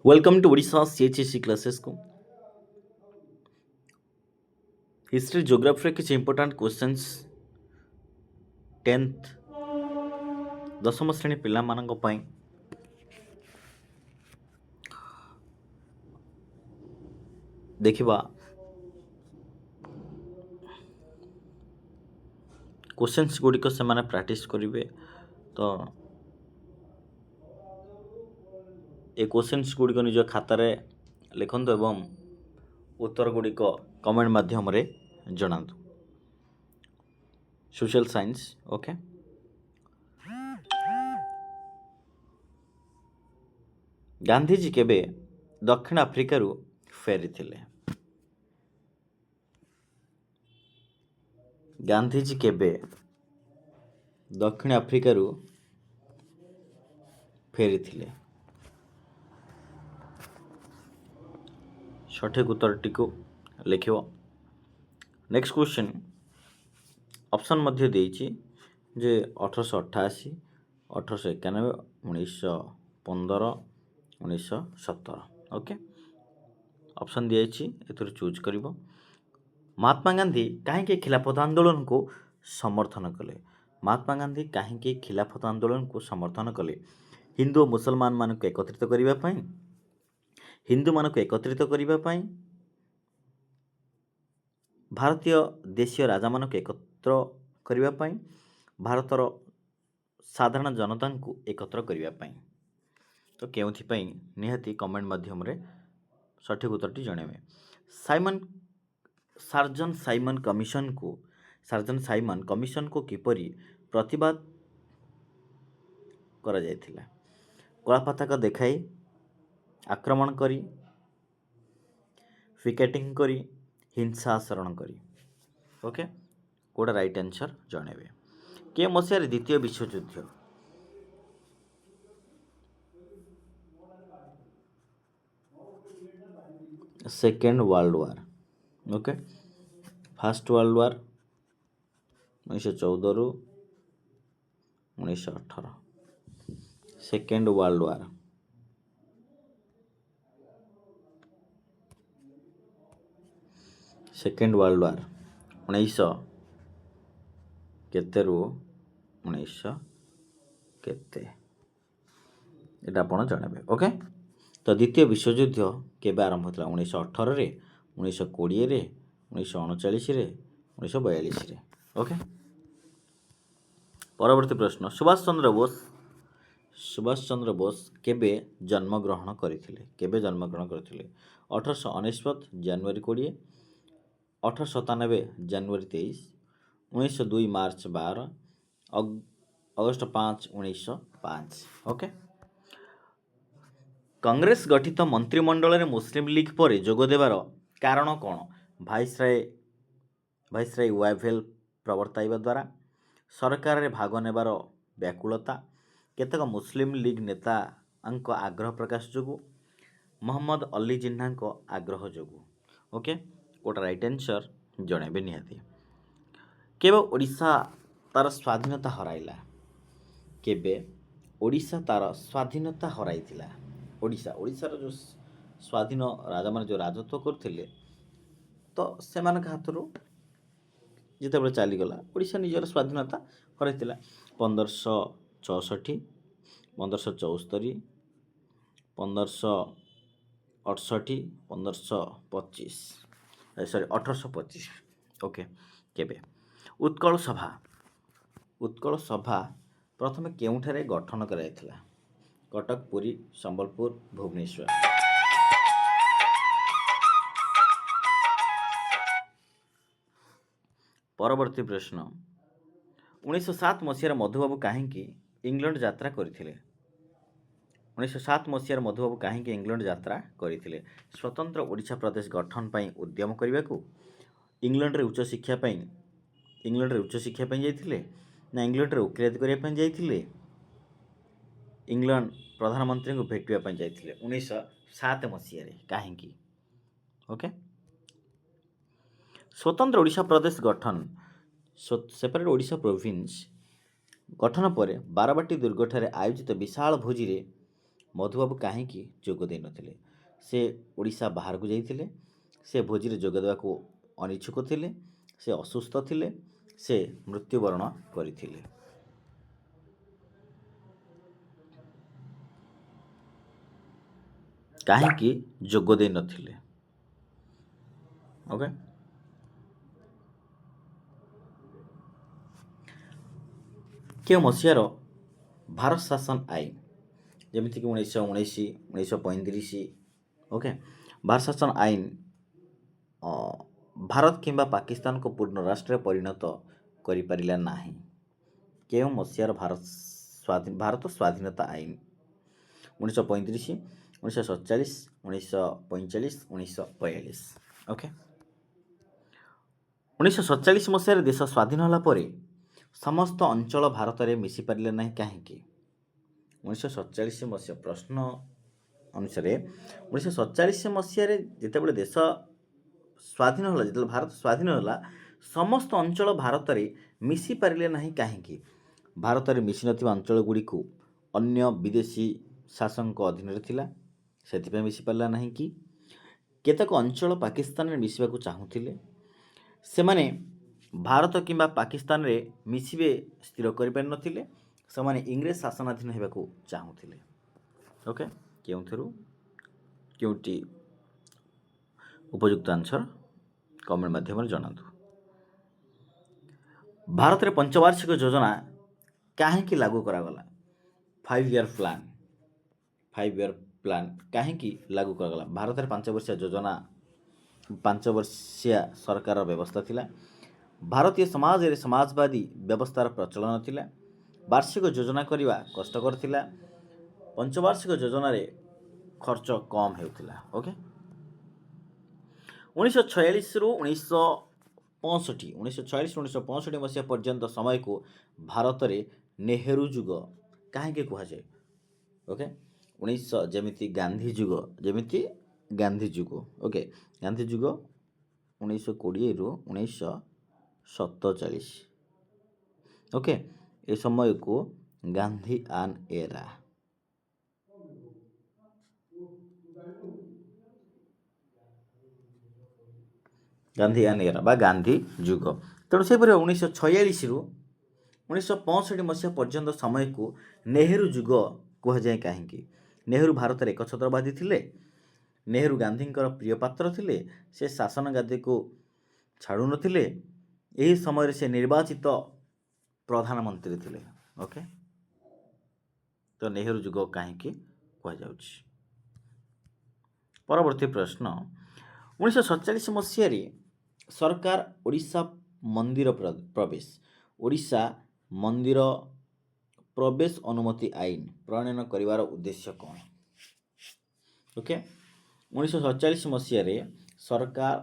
Welcome to Odisha सीएचएससी classes को history geography किसी important questions 10th दशम श्रेणी पिला मानक पई देखिबा क्वेश्चंस गुड़िक से माने प्रैक्टिस करिवे तो ए क्वेश्चंस गुड़िक निज खातार लिखंतु एवं उत्तर गुड़िक कमेंट माध्यम रे जणातु सोशल साइंस ओके गांधीजी केबे दक्षिण आफ्रिका रु फेरी थिले गांधीजी केबे दक्षिण आफ्रिका रु फेरी थिले सठिक उत्तरटी को लिखिव नेक्स्ट क्वेश्चन ऑप्शन मध्य देइछि जे 1888 1891 1915 1917 ओके ऑप्शन दिया एथुर चूज करिवो महात्मा गांधी कहीं खिलाफत आंदोलन को समर्थन कले महात्मा गांधी कहीं खिलाफत आंदोलन को समर्थन कले हिंदू और मुसलमान मानक एकत्रित करिबा पई हिंदू मानक एकत्रित करिबा पई भारतीय देशीय राजा मानक एकत्र करिबा पई भारतर साधारण जनता को एकत्र करिबा पई तो केउथि पई निहाती कमेंट माध्यम रे सठिक उत्तरटी जणेबे सार्जन साइमन कमिशन को किपरि प्रतिवाद करा जायथिला कला पताका देखाई आक्रमण करी पिकेटिंग करी हिंसा आचरण करी ओके कोडा राइट आंसर जणेबे के मसिया रे द्वितीय विश्वयुद्ध second world war okay first world war 1914 रु 1918 second world war second world war 1900 केते रु 1900 केते एटा आपण जानबे ओके तो द्वितीय विश्वयुद्ध केबे आरंभ होता 1918 रे 1920 रे 1939 रे 1942 रे ओके परवर्ती प्रश्न सुभाष चंद्र बोस केबे जन्म ग्रहण करथिले 1899 जनवरी 20 1897 जनवरी 23 1902 मार्च 12 अगस्त 5 1905 ओके कांग्रेस गठित मंत्रिमंडल रे मुस्लिम लीग पर जोग देवार कारण कौन भाइसराय वाइफेल प्रवर्ताइबा द्वारा सरकार रे भाग नेबार व्याकुलता केतक मुस्लिम लीग नेता आग्रह प्रकाश जोगु मोहम्मद अली जिन्ना आग्रह जोगु ओके कोटा राइट आंसर जणेबे निहाती केबे ओडिशा तार स्वाधीनता हराइला केबे ओडिशा तार स्वाधीनता हराइथिला ओडिशार जो स्वाधीन राजा माने जो राजत्व करथिले तो सेमान हाथरू जिते बड़े चलीगला ओडिशा निजर स्वाधीनता हराइथिला 1564 1574 1568 1525 सॉरी 1825 ओके केबे उत्कल सभा प्रथम केउठारे गठन कराइथिला कटक पुरी संबलपुर भुवनेश्वर परवर्ती प्रश्न 1907 मसीहार मधुबाबू कहीं इंग्लैंड यात्रा करथिले 1907 मसीहार मधुबाबू कहीं इंग्लैंड यात्रा करथिले स्वतंत्र ओडिशा प्रदेश गठन पई उद्यम करबा को इंग्लैंड रे उच्च शिक्षा पई जाइथिले ना इंग्लैंड रे वकिलाती करिया पई जाइथिले इंग्लैंड प्रधानमंत्री को भेटिया पई जाइथिले 1907 मसीहा रे कहीं ओके स्वतंत्र ओडिशा प्रदेश गठन सेपरेट ओडिशा प्रोविंस गठन पर बारबाटी दुर्गठारे आयोजित विशाल भोजी रे ମଧୁବାବୁ କାହିଁକି ଯୋଗ ଦେଇନଥିଲେ? ସେ ଓଡ଼ିଶା ବାହାରକୁ ଯାଇଥିଲେ, ସେ ଭୋଜିରେ ଯୋଗ ଦେବାକୁ ଅନିଚ୍ଛୁକ ଥିଲେ, ସେ ଅସୁସ୍ଥ ଥିଲେ, ସେ ମୃତ୍ୟୁବରଣ କରିଥିଲେ। କାହିଁକି ଯୋଗ ଦେଇନଥିଲେ? ଓକେ, କେଉଁ ମସିହାର ଭାରତ ଶାସନ ଆଇନ, ଯେମିତିକି 1919, 1935, ଓକେ, ଭାରତ ଶାସନ ଆଇନ ଭାରତ କିମ୍ବା ପାକିସ୍ତାନକୁ ପୂର୍ଣ୍ଣ ରାଷ୍ଟ୍ରରେ ପରିଣତ କରିପାରିଲା ନାହିଁ। କେଉଁ ମସିହାର ଭାରତ ସ୍ୱାଧୀନତା ଆଇନ? 1935, 1947, 1945, 1942। ଓକେ, 1947 ମସିହାରେ ଦେଶ ସ୍ୱାଧୀନ ହେଲା ପରେ ସମସ୍ତ ଅଞ୍ଚଳ ଭାରତରେ ମିଶିପାରିଲେ ନାହିଁ କାହିଁକି? 1947 ମସିହା ପ୍ରଶ୍ନ ଅନୁସାରେ 1947 ମସିହାରେ ଯେତେବେଳେ ଦେଶ ସ୍ୱାଧୀନ ହେଲା, ଯେତେବେଳେ ଭାରତ ସ୍ୱାଧୀନ ହେଲା, ସମସ୍ତ ଅଞ୍ଚଳ ଭାରତରେ ମିଶିପାରିଲେ ନାହିଁ କାହିଁକି? ଭାରତରେ ମିଶିନଥିବା ଅଞ୍ଚଳ ଗୁଡ଼ିକୁ ଅନ୍ୟ ବିଦେଶୀ ଶାସନଙ୍କ ଅଧୀନରେ ଥିଲା, ସେଥିପାଇଁ ମିଶିପାରିଲା ନାହିଁ କି? କେତେକ ଅଞ୍ଚଳ ପାକିସ୍ତାନରେ ମିଶିବାକୁ ଚାହୁଁଥିଲେ, ସେମାନେ ଭାରତ କିମ୍ବା ପାକିସ୍ତାନରେ ମିଶିବେ ସ୍ଥିର କରିପାରିନଥିଲେ, ସେମାନେ ଇଂରେଜ ଶାସନାଧୀନ ହେବାକୁ ଚାହୁଁଥିଲେ। ଓକେ, କେଉଁଟି ଉପଯୁକ୍ତ ଆନ୍ସର କମେଣ୍ଟ ମାଧ୍ୟମରେ ଜଣାନ୍ତୁ। ଭାରତରେ ପଞ୍ଚବାର୍ଷିକ ଯୋଜନା କାହିଁକି ଲାଗୁ କରାଗଲା? 5 ଇୟର୍ ପ୍ଲାନ୍ କାହିଁକି ଲାଗୁ କରାଗଲା? ଭାରତରେ 5 ବର୍ଷିଆ ଯୋଜନା, 5 ବର୍ଷିଆ ସରକାରର ବ୍ୟବସ୍ଥା ଥିଲା। ଭାରତୀୟ ସମାଜରେ ସମାଜବାଦୀ ବ୍ୟବସ୍ଥାର ପ୍ରଚଳନ ଥିଲା। ବାର୍ଷିକ ଯୋଜନା କରିବା କଷ୍ଟକର ଥିଲା। ପଞ୍ଚବାର୍ଷିକ ଯୋଜନାରେ ଖର୍ଚ୍ଚ କମ୍ ହେଉଥିଲା। ଓକେ, 1946ରୁ 1965 ମସିହା ପର୍ଯ୍ୟନ୍ତ ସମୟକୁ ଭାରତରେ ନେହେରୁ ଯୁଗ କାହିଁକି କୁହାଯାଏ? ଓକେ, ଯେମିତି ଗାନ୍ଧୀ ଯୁଗ, ଓକେ, ଗାନ୍ଧୀ ଯୁଗ 1920ରୁ 1947, ଓକେ, ଏ ସମୟକୁ ଗାନ୍ଧୀ ଆନ୍ ଏରା, ବା ଗାନ୍ଧୀ ଯୁଗ। ତେଣୁ ସେହିପରି 1946ରୁ 1965 ମସିହା ପର୍ଯ୍ୟନ୍ତ ସମୟକୁ ନେହେରୁ ଯୁଗ କୁହାଯାଏ କାହିଁକି? ନେହେରୁ ଭାରତରେ ଏକଛତ୍ରବାଦୀ ଥିଲେ, ନେହେରୁ ଗାନ୍ଧୀଙ୍କର ପ୍ରିୟ ପାତ୍ର ଥିଲେ, ସେ ଶାସନ ଗାଦିକୁ ଛାଡ଼ୁନଥିଲେ, ଏହି ସମୟରେ ସେ ନିର୍ବାଚିତ ପ୍ରଧାନମନ୍ତ୍ରୀ ଥିଲେ। ଓକେ, ତ ନେହେରୁ ଯୁଗ କାହିଁକି କୁହାଯାଉଛି? ପରବର୍ତ୍ତୀ ପ୍ରଶ୍ନ, 1947 ମସିହାରେ ସରକାର ଓଡ଼ିଶା ମନ୍ଦିର ପ୍ରବେଶ ଅନୁମତି ଆଇନ ପ୍ରଣୟନ କରିବାର ଉଦ୍ଦେଶ୍ୟ କ'ଣ? ଓକେ, 1947 ମସିହାରେ ସରକାର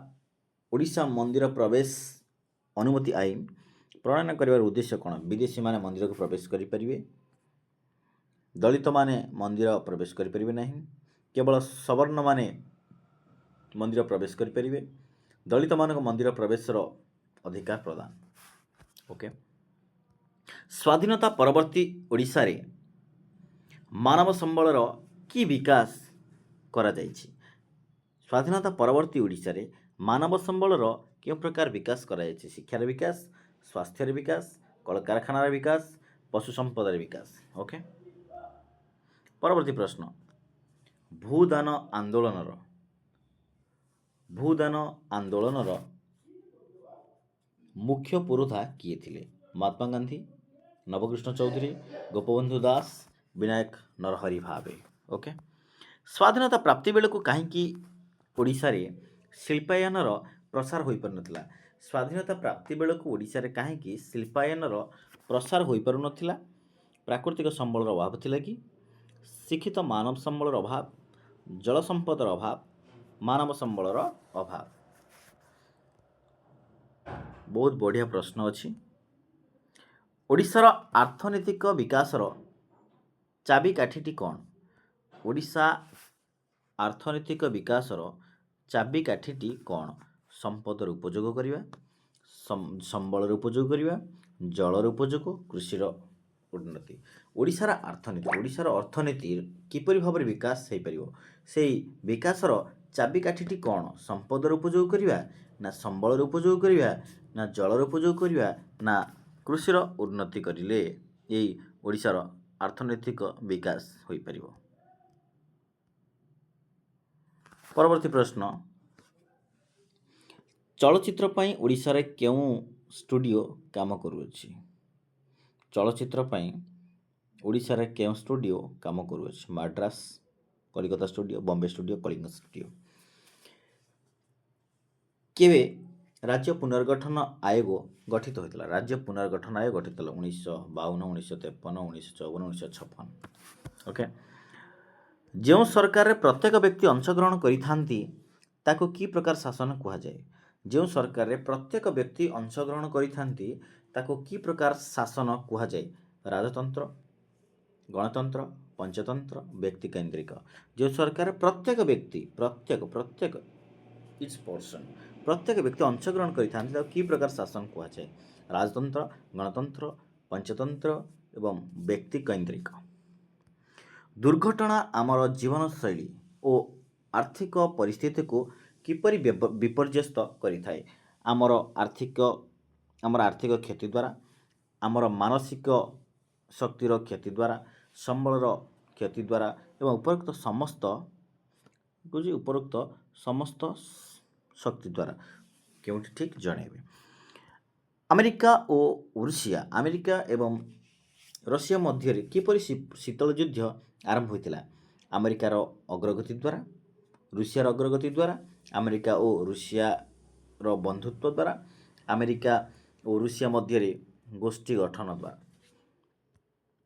ଓଡ଼ିଶା ମନ୍ଦିର ପ୍ରବେଶ ଅନୁମତି ଆଇନ ପ୍ରଣୟନ କରିବାର ଉଦ୍ଦେଶ୍ୟ କ'ଣ? ବିଦେଶୀମାନେ ମନ୍ଦିରକୁ ପ୍ରବେଶ କରିପାରିବେ, ଦଳିତମାନେ ମନ୍ଦିର ପ୍ରବେଶ କରିପାରିବେ ନାହିଁ, କେବଳ ସବର୍ଣ୍ଣମାନେ ମନ୍ଦିର ପ୍ରବେଶ କରିପାରିବେ, ଦଳିତମାନଙ୍କ ମନ୍ଦିର ପ୍ରବେଶର ଅଧିକାର ପ୍ରଦାନ। ଓକେ, ସ୍ୱାଧୀନତା ପରବର୍ତ୍ତୀ ଓଡ଼ିଶାରେ ମାନବ ସମ୍ବଳର କି ବିକାଶ କରାଯାଇଛି? ସ୍ୱାଧୀନତା ପରବର୍ତ୍ତୀ ଓଡ଼ିଶାରେ ମାନବ ସମ୍ବଳର କେଉଁ ପ୍ରକାର ବିକାଶ କରାଯାଇଛି? ଶିକ୍ଷାର ବିକାଶ, ସ୍ୱାସ୍ଥ୍ୟର ବିକାଶ, କଳକାରଖାନାର ବିକାଶ, ପଶୁ ସମ୍ପଦର ବିକାଶ। ଓକେ, ପରବର୍ତ୍ତୀ ପ୍ରଶ୍ନ, ଭୂଦାନ ଆନ୍ଦୋଳନର ମୁଖ୍ୟ ପୁରୋଧା କିଏ ଥିଲେ? ମହାତ୍ମା ଗାନ୍ଧୀ, ନବକୃଷ୍ଣ ଚୌଧୁରୀ, ଗୋପବନ୍ଧୁ ଦାସ, ବିନାୟକ ନରହରି ଭାବେ। ଓକେ, ସ୍ୱାଧୀନତା ପ୍ରାପ୍ତି ବେଳକୁ କାହିଁକି ଓଡ଼ିଶାରେ ଶିଳ୍ପାୟନର ପ୍ରସାର ହୋଇପାରୁନଥିଲା? ସ୍ୱାଧୀନତା ପ୍ରାପ୍ତି ବେଳକୁ ଓଡ଼ିଶାରେ କାହିଁକି ଶିଳ୍ପାୟନର ପ୍ରସାର ହୋଇପାରୁନଥିଲା? ପ୍ରାକୃତିକ ସମ୍ବଳର ଅଭାବ ଥିଲା କି? ଶିକ୍ଷିତ ମାନବ ସମ୍ବଳର ଅଭାବ, ଜଳ ସମ୍ପଦର ଅଭାବ, ମାନବ ସମ୍ବଳର ଅଭାବ? ବହୁତ ବଢ଼ିଆ ପ୍ରଶ୍ନ ଅଛି। ଓଡ଼ିଶାର ଅର୍ଥନୈତିକ ବିକାଶର ଚାବିକାଠିଟି କ'ଣ? ଓଡ଼ିଶା ଅର୍ଥନୈତିକ ବିକାଶର ଚାବିକାଠିଟି କ'ଣ? ସମ୍ପଦର ଉପଯୋଗ କରିବା, ସମ୍ବଳର ଉପଯୋଗ କରିବା, ଜଳର ଉପଯୋଗ, କୃଷିର ଉନ୍ନତି। ଓଡ଼ିଶାର ଅର୍ଥନୀତି କିପରି ଭାବରେ ବିକାଶ ହେଇପାରିବ, ସେଇ ବିକାଶର ଚାବିକାଠିଟି କ'ଣ? ସମ୍ପଦର ଉପଯୋଗ କରିବା, ନା ସମ୍ବଳର ଉପଯୋଗ କରିବା, ନା ଜଳର ଉପଯୋଗ କରିବା, ନା କୃଷିର ଉନ୍ନତି କରିଲେ ଏଇ ଓଡ଼ିଶାର ଅର୍ଥନୈତିକ ବିକାଶ ହୋଇପାରିବ। ପରବର୍ତ୍ତୀ ପ୍ରଶ୍ନ, ଚଳଚ୍ଚିତ୍ର ପାଇଁ ଓଡ଼ିଶାରେ କେଉଁ ଷ୍ଟୁଡ଼ିଓ କାମ କରୁଅଛି? ଚଳଚ୍ଚିତ୍ର ପାଇଁ ଓଡ଼ିଶାରେ କେଉଁ ଷ୍ଟୁଡ଼ିଓ କାମ କରୁଅଛି? Madras, Calcutta studio, Bombay studio, Kalinga studio. କେବେ ରାଜ୍ୟ ପୁନର୍ଗଠନ ଆୟୋଗ ଗଠିତ ହୋଇଥିଲା? ରାଜ୍ୟ ପୁନର୍ଗଠନ ଆୟୋଗ ଗଠିତ ହେଲା 1952, 1953, 1954, 1956। ଓକେ। ଯେଉଁ ସରକାରରେ ପ୍ରତ୍ୟେକ ବ୍ୟକ୍ତି ଅଂଶଗ୍ରହଣ କରିଥାନ୍ତି ତାକୁ କି ପ୍ରକାର ଶାସନ କୁହାଯାଏ? ଯେଉଁ ସରକାରରେ ପ୍ରତ୍ୟେକ ବ୍ୟକ୍ତି ଅଂଶଗ୍ରହଣ କରିଥାନ୍ତି ତାକୁ କି ପ୍ରକାର ଶାସନ କୁହାଯାଏ? ରାଜତନ୍ତ୍ର, ଗଣତନ୍ତ୍ର, ପଞ୍ଚତନ୍ତ୍ର, ବ୍ୟକ୍ତିକେନ୍ଦ୍ରିକ। ଯେଉଁ ସରକାର ପ୍ରତ୍ୟେକ ବ୍ୟକ୍ତି ଇଚ୍ ପର୍ସନ୍ ପ୍ରତ୍ୟେକ ବ୍ୟକ୍ତି ଅଂଶଗ୍ରହଣ କରିଥାନ୍ତି ତାକୁ କି ପ୍ରକାର ଶାସନ କୁହାଯାଏ? ରାଜତନ୍ତ୍ର, ଗଣତନ୍ତ୍ର, ପଞ୍ଚତନ୍ତ୍ର ଏବଂ ବ୍ୟକ୍ତିକେନ୍ଦ୍ରିକ। ଦୁର୍ଘଟଣା ଆମର ଜୀବନଶୈଳୀ ଓ ଆର୍ଥିକ ପରିସ୍ଥିତିକୁ କିପରି ବିପର୍ଯ୍ୟସ୍ତ କରିଥାଏ? ଆମର ଆର୍ଥିକ କ୍ଷତି ଦ୍ୱାରା, ଆମର ମାନସିକ ଶକ୍ତିର କ୍ଷତି ଦ୍ୱାରା, ସମ୍ବଳର କ୍ଷତି ଦ୍ୱାରା ଏବଂ ଉପରୋକ୍ତ ସମସ୍ତ ଶକ୍ତି ଦ୍ୱାରା। କେଉଁଠି ଠିକ୍ ଜଣାଇବେ। ଆମେରିକା ଏବଂ ଋଷିଆ ମଧ୍ୟରେ କିପରି ଶୀତଳ ଯୁଦ୍ଧ ଆରମ୍ଭ ହୋଇଥିଲା? ଆମେରିକାର ଅଗ୍ରଗତି ଦ୍ୱାରା, ଋଷିଆର ଅଗ୍ରଗତି ଦ୍ୱାରା, ଆମେରିକା ଓ ଋଷିଆର ବନ୍ଧୁତ୍ୱ ଦ୍ୱାରା, ଆମେରିକା ଓ ଋଷିଆ ମଧ୍ୟରେ ଗୋଷ୍ଠୀ ଗଠନ ଦ୍ୱାରା।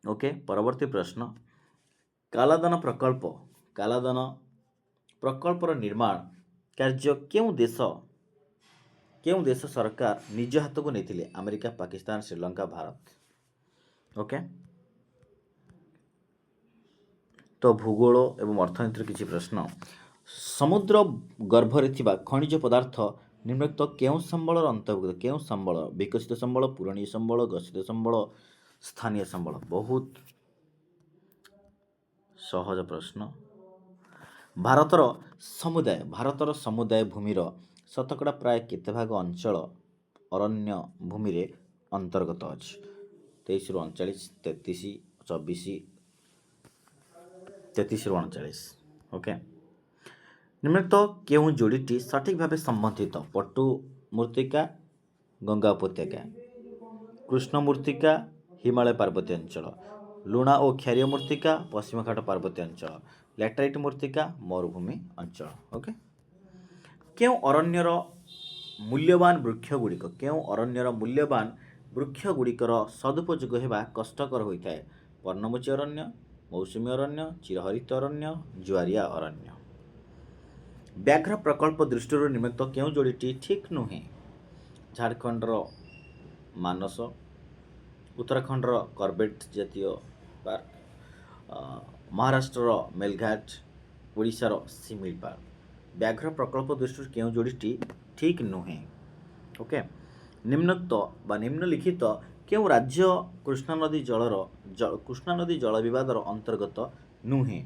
ଓକେ। ପରବର୍ତ୍ତୀ ପ୍ରଶ୍ନ, କାଲାଦାନ ପ୍ରକଳ୍ପର ନିର୍ମାଣ କାର୍ଯ୍ୟ କେଉଁ ଦେଶ ସରକାର ନିଜ ହାତକୁ ନେଇଥିଲେ? ଆମେରିକା, ପାକିସ୍ତାନ, ଶ୍ରୀଲଙ୍କା, ଭାରତ। ଓକେ। ତ ଭୂଗୋଳ ଏବଂ ଅର୍ଥନୀତିର କିଛି ପ୍ରଶ୍ନ। ସମୁଦ୍ର ଗର୍ଭରେ ଥିବା ଖଣିଜ ପଦାର୍ଥ ନିମ୍ନୋକ୍ତ କେଉଁ ସମ୍ବଳର ଅନ୍ତର୍ଭୁକ୍ତ? କେଉଁ ସମ୍ବଳ? ବିକଶିତ ସମ୍ବଳ, ପୁରଣୀୟ ସମ୍ବଳ, ଗଚ୍ଛିତ ସମ୍ବଳ, ସ୍ଥାନୀୟ ସମ୍ବଳ। ବହୁତ ସହଜ ପ୍ରଶ୍ନ। ଭାରତର ସମୁଦାୟ ଭୂମିର ଶତକଡ଼ା ପ୍ରାୟ କେତେ ଭାଗ ଅଞ୍ଚଳ ଅରଣ୍ୟ ଭୂମିରେ ଅନ୍ତର୍ଗତ ଅଛି? 23ରୁ 39, 33, 24, 33ରୁ 39। ଓକେ। ନିମ୍ନୋକ୍ତ କେଉଁ ଯୋଡ଼ିଟି ସଠିକ୍ ଭାବେ ସମ୍ବନ୍ଧିତ? ପଟୁ ମୃତ୍ତିକା, ଗଙ୍ଗା ଉପତ୍ୟକା। କୃଷ୍ଣ ମୃତ୍ତିକା, ହିମାଳୟ ପାର୍ବତ୍ୟ ଅଞ୍ଚଳ। ଲୁଣା ଓ କ୍ଷାରୀୟ ମୃତ୍ତିକା, ପଶ୍ଚିମଘାଟ ପାର୍ବତ୍ୟ ଅଞ୍ଚଳ। ଲ୍ୟାଟରାଇଟ୍ ମୃତ୍ତିକା, ମରୁଭୂମି ଅଞ୍ଚଳ। ଓକେ। କେଉଁ ଅରଣ୍ୟର ମୂଲ୍ୟବାନ ବୃକ୍ଷଗୁଡ଼ିକର ସଦୁପଯୋଗ ହେବା କଷ୍ଟକର ହୋଇଥାଏ? ପର୍ଣ୍ଣମୋଚୀ ଅରଣ୍ୟ, ମୌସୁମୀ ଅରଣ୍ୟ, ଚିରହରିତ ଅରଣ୍ୟ, ଜୁଆରିଆ ଅରଣ୍ୟ। ବ୍ୟାଘ୍ର ପ୍ରକଳ୍ପ ଦୃଷ୍ଟିରୁ ନିମ୍ନୋକ୍ତ କେଉଁ ଯୋଡ଼ିଟି ଠିକ୍ ନୁହେଁ? ଝାଡ଼ଖଣ୍ଡର ମାନସ, ଉତ୍ତରାଖଣ୍ଡର କର୍ବେଟ୍ ଜାତୀୟ ପାର୍କ, ମହାରାଷ୍ଟ୍ରର ମେଲଘାଟ, ଓଡ଼ିଶାର ଶିମିଳିପାଳ। ବ୍ୟାଘ୍ର ପ୍ରକଳ୍ପ ଦୃଷ୍ଟିରୁ କେଉଁ ଯୋଡ଼ିଟି ଠିକ୍ ନୁହେଁ? ଓକେ। ନିମ୍ନଲିଖିତ କେଉଁ ରାଜ୍ୟ କୃଷ୍ଣାନଦୀ ଜଳ ବିବାଦର ଅନ୍ତର୍ଗତ ନୁହେଁ?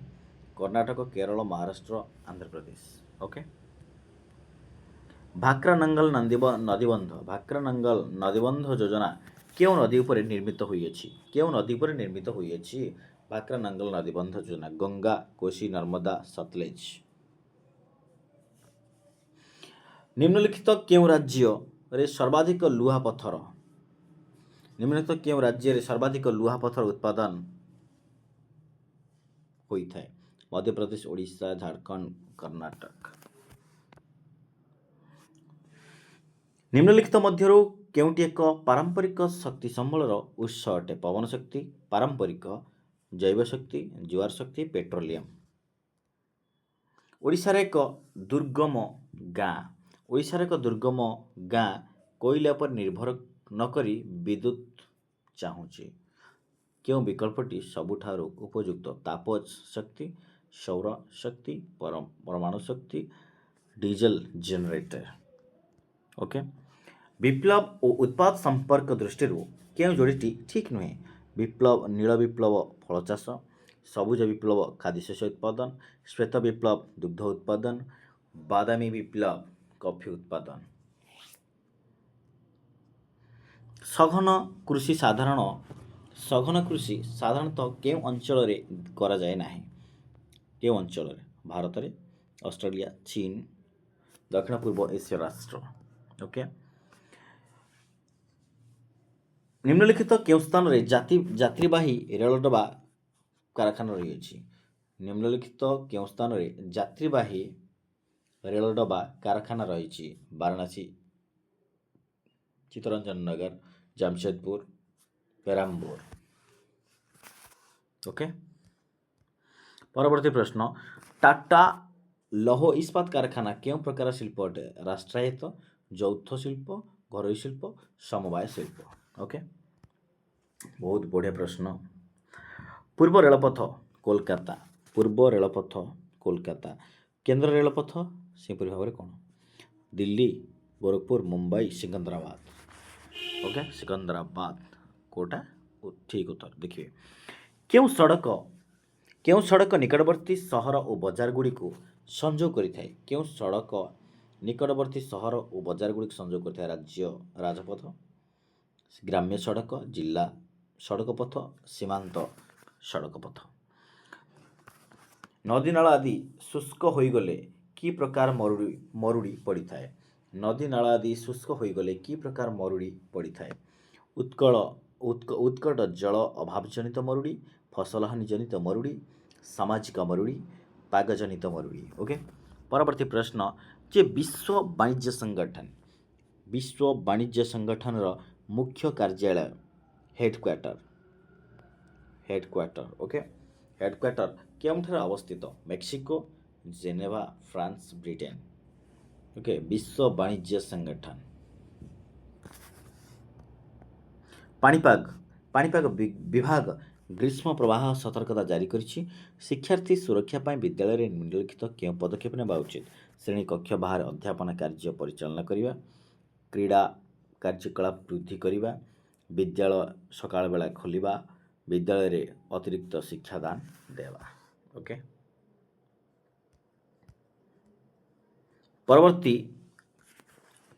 କର୍ଣ୍ଣାଟକ, କେରଳ, ମହାରାଷ୍ଟ୍ର, ଆନ୍ଧ୍ରପ୍ରଦେଶ। ଓକେ। ଭାକ୍ରାନଙ୍ଗଲ ନଦୀବନ୍ଧ ଯୋଜନା କେଉଁ ନଦୀ ଉପରେ ନିର୍ମିତ ହୋଇଅଛି? ଭାକ୍ରାନଙ୍ଗଲ ନଦୀବନ୍ଧ ଯୋଜନା ଗଙ୍ଗା, କୋଶି, ନର୍ମଦା, ସତଲେଜ। ନିମ୍ନଲିଖିତ କେଉଁ ରାଜ୍ୟରେ ସର୍ବାଧିକ ଲୁହା ପଥର ଉତ୍ପାଦନ ହୋଇଥାଏ? ମଧ୍ୟପ୍ରଦେଶ, ଓଡ଼ିଶା, ଝାଡ଼ଖଣ୍ଡ, କର୍ଣ୍ଣାଟକ। ନିମ୍ନଲିଖିତ ମଧ୍ୟରୁ କେଉଁଟି ଏକ ପାରମ୍ପରିକ ଶକ୍ତି ସମ୍ବଳର ଉତ୍ସ ଅଟେ? ପବନ ଶକ୍ତି, ପାରମ୍ପରିକ ଜୈବ ଶକ୍ତି, ଜୁଆର ଶକ୍ତି, ପେଟ୍ରୋଲିୟମ। ଓଡ଼ିଶାର ଏକ ଦୁର୍ଗମ ଗାଁ କୋଇଲା ଉପରେ ନିର୍ଭର ନକରି ବିଦ୍ୟୁତ୍ ଚାହୁଁଛି। କେଉଁ ବିକଳ୍ପଟି ସବୁଠାରୁ ଉପଯୁକ୍ତ? ତାପ ଶକ୍ତି, ସୌର ଶକ୍ତି, ପରମାଣୁ ଶକ୍ତି, ଡିଜେଲ ଜେନେରେଟର। ଓକେ। ବିପ୍ଳବ ଓ ଉତ୍ପାଦ ସମ୍ପର୍କ ଦୃଷ୍ଟିରୁ କେଉଁ ଯୋଡ଼ିଟି ଠିକ୍ ନୁହେଁ? विप्लव नील विप्लव फल चाष, सबुज विप्लव खाद्यशस्य उत्पादन, श्वेत विप्लव दुग्ध उत्पादन, बादामी विप्लव कॉफी उत्पादन। सघन कृषि साधारणतः केउं अंचल रे करा जाए नाही? केउं अंचल रे? भारत रे, ऑस्ट्रेलिया, चीन, दक्षिण पूर्व एशिया राष्ट्र। ओके। निम्नलिखित केउं स्थान रे यात्रीवाही रेल डबा कारखाना रही अछि? निम्नलिखित केउं स्थान रे यात्रीवाही रेल डबा कारखाना रही? वाराणसी, चित्तरंजन नगर, जमशेदपुर, पेराम्बूर। ओके। परवर्ती प्रश्न, टाटा लौह इस्पात कारखाना केउं प्रकार शिल्प अटे? राष्ट्रायत्त, यौथ शिल्प, घरोई शिल्प, समवाय शिल्प। ओके, बहुत बढ़िया प्रश्न। पूर्व रेलपथ कोलकाता, पूर्व रेलपथ कोलकाता। केंद्र रेलपथ सेपरि भाव में कौन? दिल्ली, गोरखपुर, मुंबई, सिकंदराबाद। ओके, सिकंदराबाद कोटा ठीक उत्तर। देखिए, केउं सड़क निकटवर्ती सहर और बजार गुड़ी को संजोग करिथाए? केउं सड़क निकटवर्ती सहर और बजार गुड़ी संजोग करिथाए? राज्य राजपथ, ग्राम्य सड़क, जिला सड़क पथ, सीमांत सड़क पथ। नदी नाला आदि शुष्क होईगले कि प्रकार मरुड़ी पड़िथाए? नदी नाला आदि शुष्क होईगले कि प्रकार मरुड़ी पड़िथाए? उत्कट जल अभाव जनित मरुड़ी, फसल हानि जनित मरुड़ी, सामाजिक मरुड़ी, पागजनित मरुड़ी। ओके। परवर्ती प्रश्न, जे विश्व वाणिज्य संगठन रो मुख्य कार्यालय हेडक्वार्टर। ओके, हेडक्वार्टर केउंठारे अवस्थित? Mexico, Geneva, France, Britain. Okay, विश्व वाणिज्य संगठन। पाणीपाग विभाग ग्रीष्म प्रवाह सतर्कता जारी करिछि। शिक्षार्थी सुरक्षा पाई विद्यालय रे निम्नलिखित केउं पदक्षेप नेबा उचित? श्रेणी कक्ष बाहर अध्यापन कार्य परिचालन करिवा, क्रीड़ा कार्यकलाप वृद्धि करिवा, विद्यालय सकाळ बेला खोलिबा, विद्यालय रे अतिरिक्त शिक्षादान देवा। ओके। परवर्ती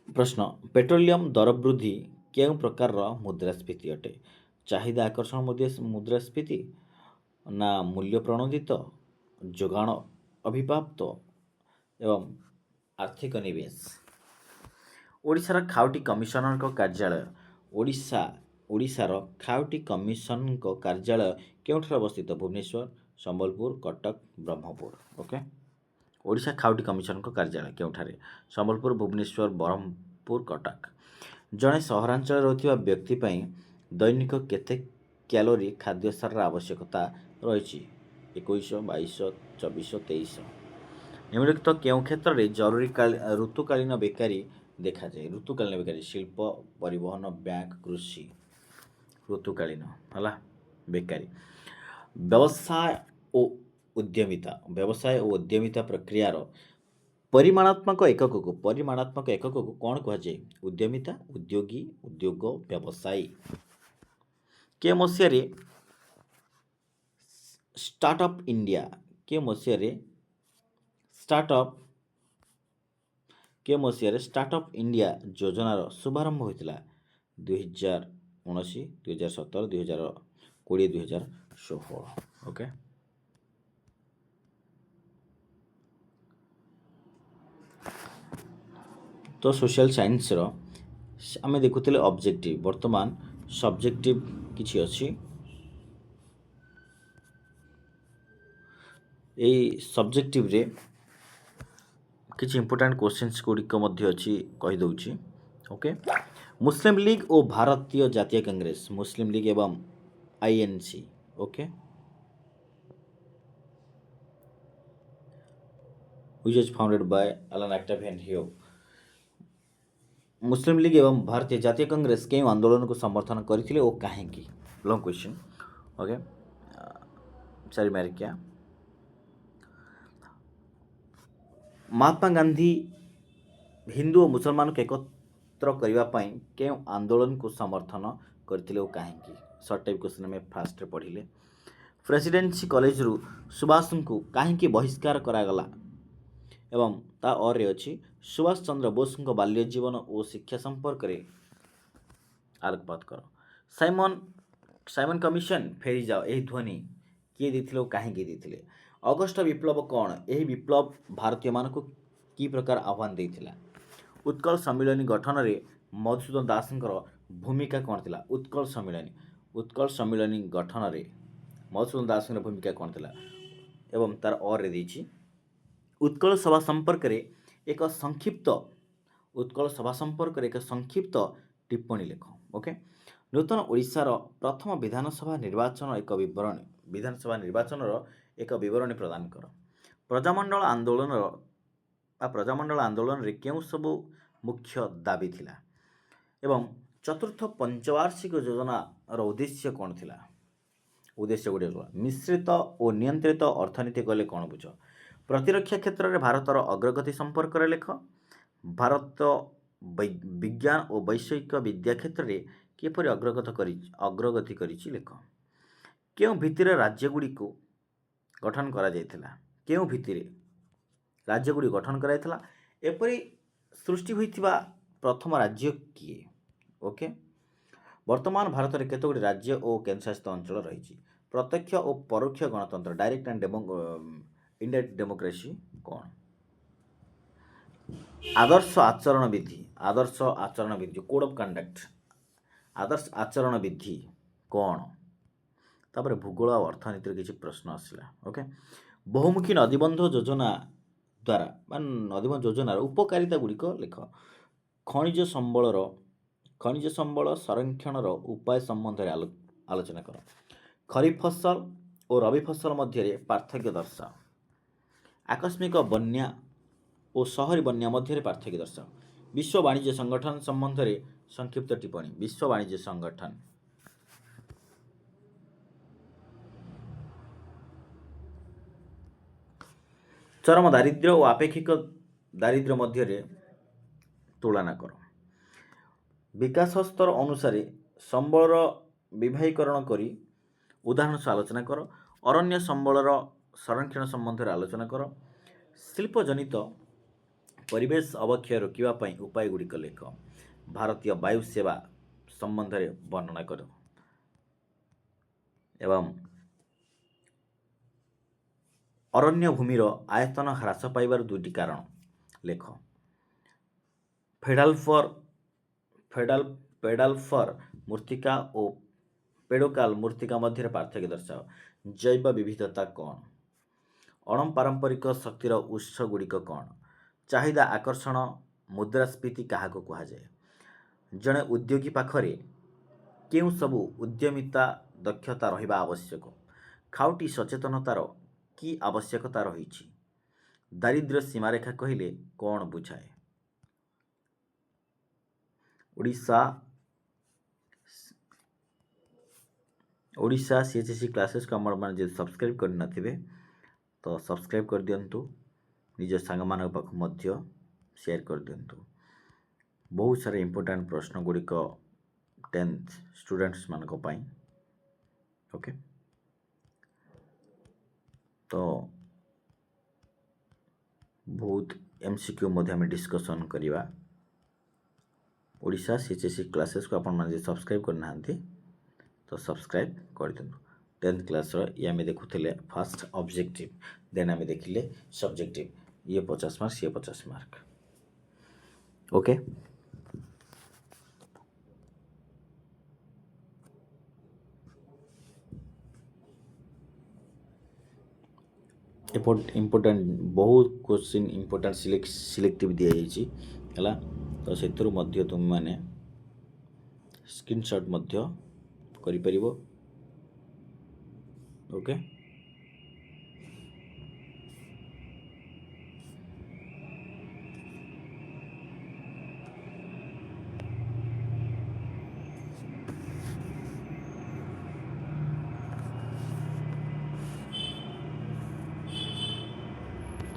प्रश्न, पेट्रोलियम दर वृद्धि केउं प्रकार मुद्रास्फीति अटे? चाहिदा आकर्षण मुद्रास्फीति, ना मूल्य प्रणोदित, जोगाण अभिप्राप्त एवं आर्थिक निवेश। ओडिशार खाउटी कमिशनर कार्यालय ओडिशार खाउटी कमिशन कार्यालय केउंठारे अवस्थित? भुवनेश्वर, संबलपुर, कटक, ब्रह्मपुर। ओके, ओडिशा खाउटी कमिशन कार्यालय केउंठारे? संबलपुर, भुवनेश्वर, ब्रह्मपुर, कटक। जड़े सहरांचल रहुथिबा व्यक्ति पई दैनिक केते कैलोरी खाद्यसार आवश्यकता रही? 2100, 2200, 2400, 2300। निम्नलिखित केउं क्षेत्र में जरूरी ऋतुकालीन बेकारी देखा जाए? ऋतुकालीन बेकारी शिल्प, परिवहन, बैंक, कृषि। ऋतुकालीन हला बेकारी। व्यवसाय और उद्यमिता प्रक्रियार परिमाणात्मक एकक को कौन कह जाए? उद्यमिता, उद्योगी, उद्योग, व्यवसायी। के मसियारे स्टार्टअप इंडिया योजनार शुभारंभ होता? 2019, 2017, 2020, 2016। ओके। तो सोशल साइंस रो आमे देखुଥିଲେ ऑब्जेक्टिव, वर्तमान सब्जेक्टिव किछि अछि। एई सब्जेक्टिव रे किछि इंपोर्टेंट क्वेश्चंस गुड़िक मध्य अछि कहि दउछि। ओके, मुस्लिम लीग और भारतीय जातीय कांग्रेस, मुस्लिम लीग एवं INC. Okay, which was founded by Alan Octavian Hume। Muslim league एवं भारतीय जातीय कांग्रेस केउं आंदोलन को समर्थन करथिले ओ काहेकि? Long question. ओके, चारि मार्किया। महात्मा गांधी हिंदू और मुसलमान को एकत्र करने केउं आंदोलन को समर्थन करथिले ओ काहेकि? सर्ट टाइप क्वेश्चन आम फास्ट पढ़ले प्रेसिडेंसी कॉलेज रु सुभाष को कहीं बहिष्कार करागला एवं ता और अच्छी सुभाष चंद्र बोस बाल्य जीवन और शिक्षा संपर्क में आलोकपात कर साइमन साइमन कमिशन फेरी जाओ यही ध्वनि किए देथिले कहीं देथिले अगस्ट विप्लव कौन यही विप्लव भारतीय मान को कि प्रकार आह्वान देथिला उत्कल सम्मिलनी गठन में मधुसूदन दासंकर भूमिका कौन थिला उत्कल सम्मिलनी गठन में मधुसूदन दासंकर भूमिका कौन थिला एवं तार और देछि उत्कल सभा संपर्क में एक संक्षिप्त उत्कल सभा संपर्क में एक संक्षिप्त टिप्पणी लेख ओके नूतन ओडिशार प्रथम विधानसभा निर्वाचन एक विवरणी प्रदान कर प्रजामंडल आंदोलन रे केउ सब मुख्य दाबी थिला एवं चतुर्थ पंचवार्षिक योजनार उद्देश्य कौन थिला उद्देश्य गुड़े मिश्रित और नियंत्रित अर्थनीति कहले कौन बुझ प्रतिरक्षा क्षेत्र में भारतर अग्रगति संपर्क में लेख भारत विज्ञान और वैषयिक विद्या क्षेत्र में किपरि अग्रगति करिछि लेख केउ भित्तिरे राज्यगुड़ी को गठन करा जायथिला केउ भित्तिरे राज्यगुड़ी गठन कराइथिला एपरि सृष्टि होइथिबा प्रथम राज्य किए ओके वर्तमान भारत में केतगुड़ी राज्य और केन्द्रशासित अंचल रही प्रत्यक्ष और परोक्ष गणतंत्र डायरेक्ट एंड इनडायरेक्ट डेमोक्रेसी कौन आदर्श आचरण विधि कोड ऑफ कंडक्ट आदर्श आचरण विधि कौन तापर भूगोल और अर्थनीति किसी प्रश्न आसला ओके बहुमुखी नदीबंध योजना द्वारा मान नदीबंध योजनार उपकारिता गुड़िक लिख खनिज संबल संरक्षणर उपाय संबंध में आलोचना कर खरीफ फसल और रबी फसल मध्य पार्थक्य दर्शाओ आकस्मिक बन्या और शहरी बन्या मध्य पार्थक्य दर्शाओ विश्व वाणिज्य संगठन संबंध में संक्षिप्त टिप्पणी विश्व वाणिज्य संगठन चरम दारिद्र्य और आपेक्षिक दारिद्र्य मध्य तुलना कर विकास स्तर अनुसार संबलर विभागीकरण करी उदाहरण से आलोचना कर अरण्य संबलर संरक्षण संबंध में आलोचना कर शिल्पजनित परिवेश अवक्षय रोकने उपाय गुड़िक लेख भारतीय वायु सेवा संबंध में वर्णना कर एवं अरण्य भूमिर आयतन ह्रास पाइबार दुईटी कारण लेख पेडाल फर मूर्तिका और पेडोकाल मूर्तिका मध्य पार्थक्य दर्शाओ जैव विविधता कौन अणम पारंपरिक शक्तिर उत्स गुड़िक कौन चाहिदा आकर्षण मुद्रास्फीति क्या कहुए जड़े उद्योगी पाखरे केउ सबू उद्यमिता दक्षता रहिबा आवश्यक खाउटी सचेतनतार की आवश्यकता रही दारिद्र्य सीमारेखा कहले कौन बुझाए ओडिशा सीएचएससी क्लासेस को आम जो सब्सक्राइब कर नथिबे तो सब्सक्राइब कर दिंतु निज सांग पाख शेयर कर दिंतु बहुत सारे इंपोर्टेंट प्रश्न गुड़िक 10th स्टूडेंट्स मानक पाई ओके तो बहुत एमसीक्यू आम डिस्कसन करवा ओडिशा सीएचएससी क्लासेस को आपण माने सब्सक्राइब करना तो सब्सक्राइब कर दिंतु 10th क्लास ये आम देखुले फास्ट ऑब्जेक्टिव देन आम देखिले सब्जेक्टिव ये 50 मार्क्स ये 50 मार्क ओके इम्पोर्टेंट बहुत क्वेश्चन इम्पोर्टेंट सिलेक्टिव दि जाइए तो से तुम मैंने स्क्रीनशॉट करि परिबो ओके।